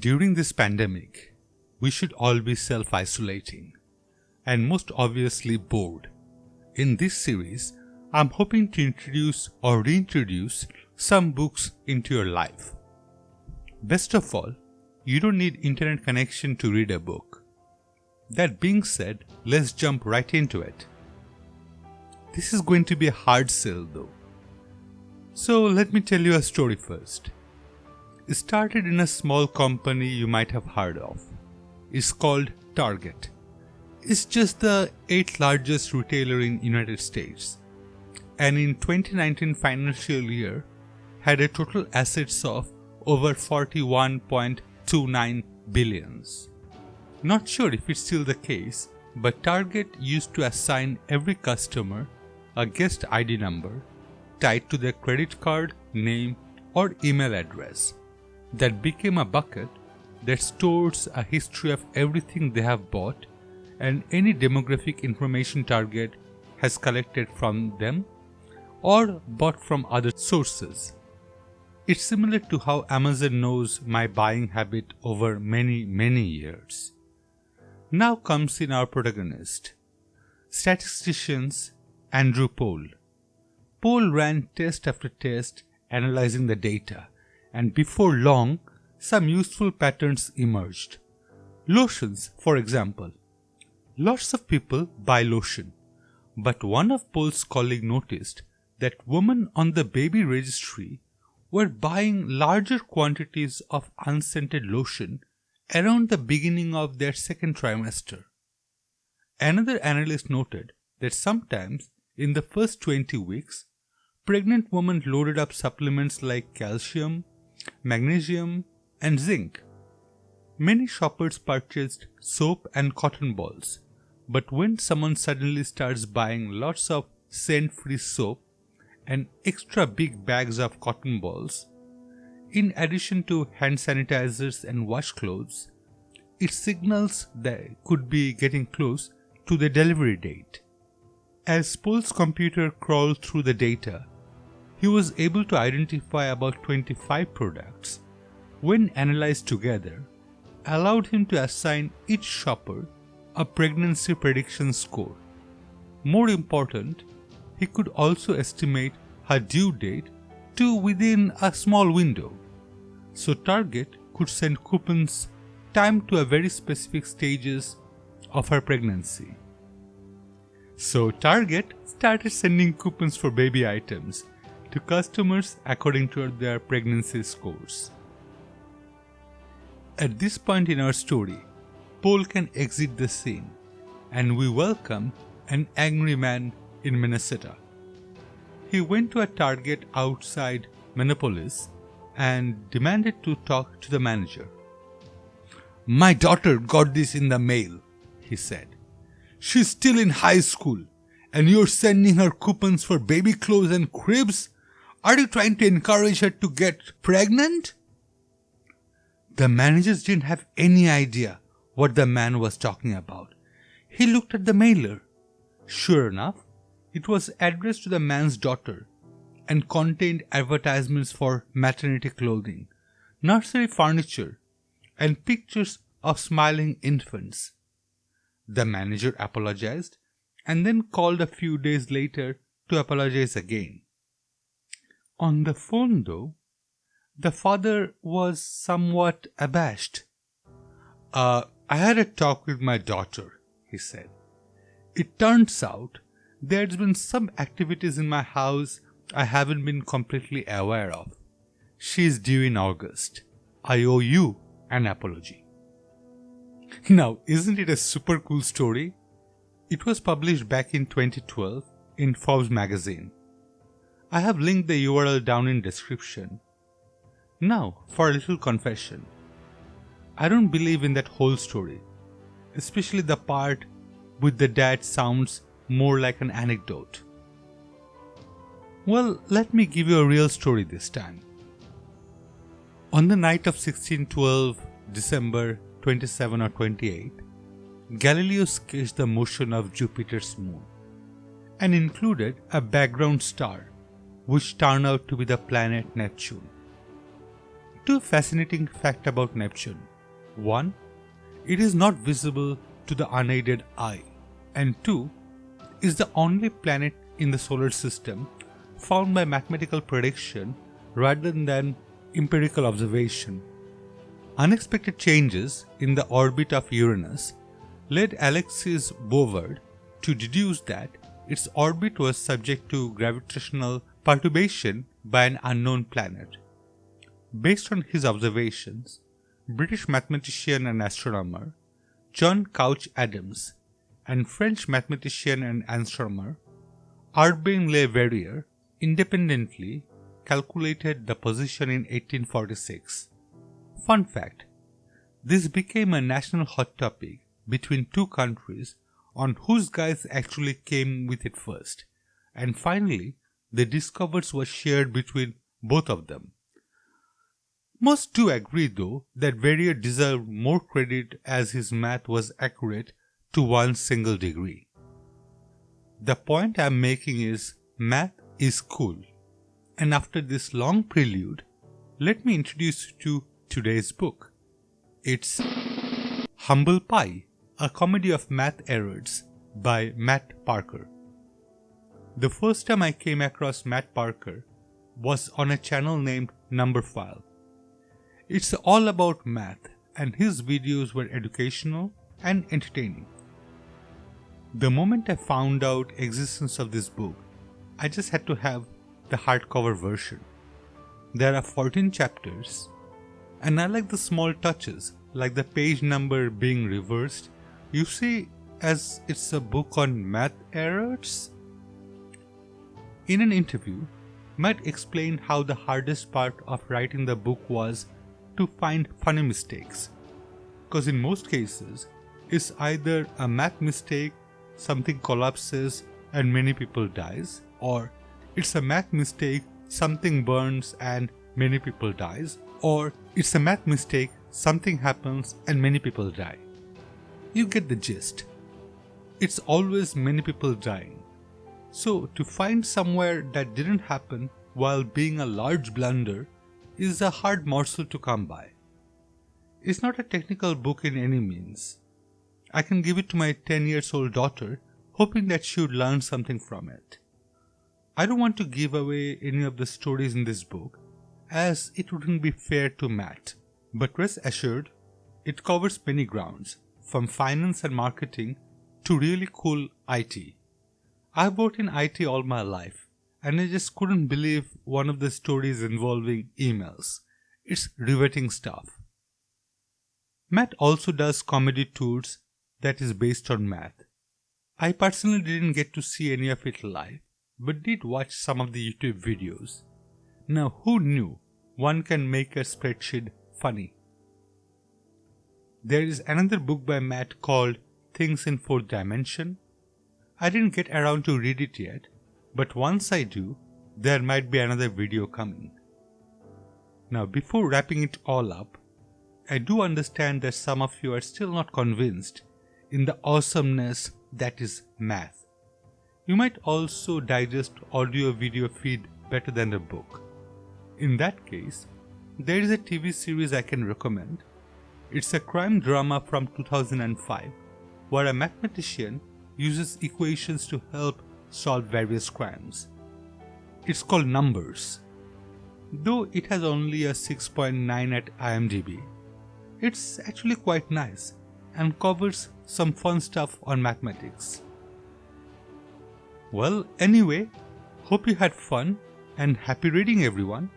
During this pandemic, we should all be self-isolating and most obviously bored. In this series, I'm hoping to introduce or reintroduce some books into your life. Best of all, you don't need internet connection to read a book. That being said, let's jump right into it. This is going to be a hard sell though. So let me tell you a story first. It started in a small company you might have heard of. It's called Target. It's just the 8th largest retailer in United States. And in 2019 financial year, had a total assets of over 41.29 billions. Not sure if it's still the case, but Target used to assign every customer a guest ID number tied to their credit card, name, or email address. That became a bucket that stores a history of everything they have bought and any demographic information Target has collected from them or bought from other sources. It's similar to how Amazon knows my buying habit over many years. Now comes in our protagonist, statisticians Andrew Pohl. Pohl ran test after test analyzing the data, and before long, some useful patterns emerged. Lotions, for example. Lots of people buy lotion, but one of Pohl's colleagues noticed that women on the baby registry were buying larger quantities of unscented lotion around the beginning of their second trimester. Another analyst noted that sometimes in the first 20 weeks, pregnant women loaded up supplements like calcium, magnesium, and zinc. Many shoppers purchased soap and cotton balls, but when someone suddenly starts buying lots of scent-free soap and extra big bags of cotton balls, in addition to hand sanitizers and washcloths, it signals they could be getting close to the delivery date. As Pohl's computer crawled through the data, he was able to identify about 25 products, when analyzed together, allowed him to assign each shopper a pregnancy prediction score. More important, he could also estimate her due date to within a small window, so Target could send coupons timed to a very specific stages of her pregnancy. So Target started sending coupons for baby items to customers according to their pregnancy scores. At this point in our story, Pohl can exit the scene, and we welcome an angry man in Minnesota. He went to a Target outside Minneapolis and demanded to talk to the manager. "My daughter got this in the mail," he said. "She's still in high school, and you're sending her coupons for baby clothes and cribs? Are you trying to encourage her to get pregnant?" The managers didn't have any idea what the man was talking about. He looked at the mailer. Sure enough, it was addressed to the man's daughter and contained advertisements for maternity clothing, nursery furniture, and pictures of smiling infants. The manager apologized and then called a few days later to apologize again. On the phone though, the father was somewhat abashed. I had a talk with my daughter," he said. "It turns out there's been some activities in my house I haven't been completely aware of. She's due in August. I owe you an apology." Now, isn't it a super cool story? It was published back in 2012 in Forbe magazine. I have linked the URL down in description. Now, for a little confession. I don't believe in that whole story, especially the part with the dad sounds more like an anecdote. Well, let me give you a real story this time. On the night of 1612, December 27 or 28, Galileo sketched the motion of Jupiter's moon and included a background star which turned out to be the planet Neptune. Two fascinating facts about Neptune. 1. It is not visible to the unaided eye, and 2. Is the only planet in the solar system found by mathematical prediction rather than empirical observation. Unexpected changes in the orbit of Uranus led Alexis Bouvard to deduce that its orbit was subject to gravitational perturbation by an unknown planet. Based on his observations, British mathematician and astronomer John Couch Adams and French mathematician and astronomer Urbain Le Verrier independently calculated the position in 1846. Fun fact: this became a national hot topic between two countries on whose guys actually came with it first, and finally the discoveries were shared between both of them. Most do agree though that Verrier deserved more credit as his math was accurate to one single degree. The point I am making is math is cool. And after this long prelude, let me introduce you to today's book. It's Humble Pie, a comedy of math errors by Matt Parker. The first time I came across Matt Parker was on a channel named Numberphile. It's all about math, and his videos were educational and entertaining. The moment I found out existence of this book, I just had to have the hardcover version. There are 14 chapters, and I like the small touches, like the page number being reversed. You see, as it's a book on math errors. In an interview, Matt explained how the hardest part of writing the book was to find funny mistakes, because in most cases, it's either a math mistake, something collapses and many people dies, or it's a math mistake, something burns and many people dies, or it's a math mistake, something happens and many people die. You get the gist. It's always many people dying. So to find somewhere that didn't happen while being a large blunder is a hard morsel to come by. It's not a technical book in any means. I can give it to my 10-year-old daughter, hoping that she would learn something from it. I don't want to give away any of the stories in this book, as it wouldn't be fair to Matt, but rest assured, it covers many grounds, from finance and marketing to really cool IT. I've worked in IT all my life, and I just couldn't believe one of the stories involving emails. It's riveting stuff. Matt also does comedy tours that is based on math. I personally didn't get to see any of it live, but did watch some of the YouTube videos. Now who knew one can make a spreadsheet funny? There is another book by Matt called Things in Fourth Dimension. I didn't get around to read it yet, but once I do, there might be another video coming. Now before wrapping it all up, I do understand that some of you are still not convinced in the awesomeness that is math. You might also digest audio-video feed better than the book. In that case, there is a TV series I can recommend. It's a crime drama from 2005 where a mathematician uses equations to help solve various crimes. It's called Numbers. Though it has only a 6.9 at IMDb, it's actually quite nice and covers some fun stuff on mathematics. Well, anyway, hope you had fun and happy reading, everyone.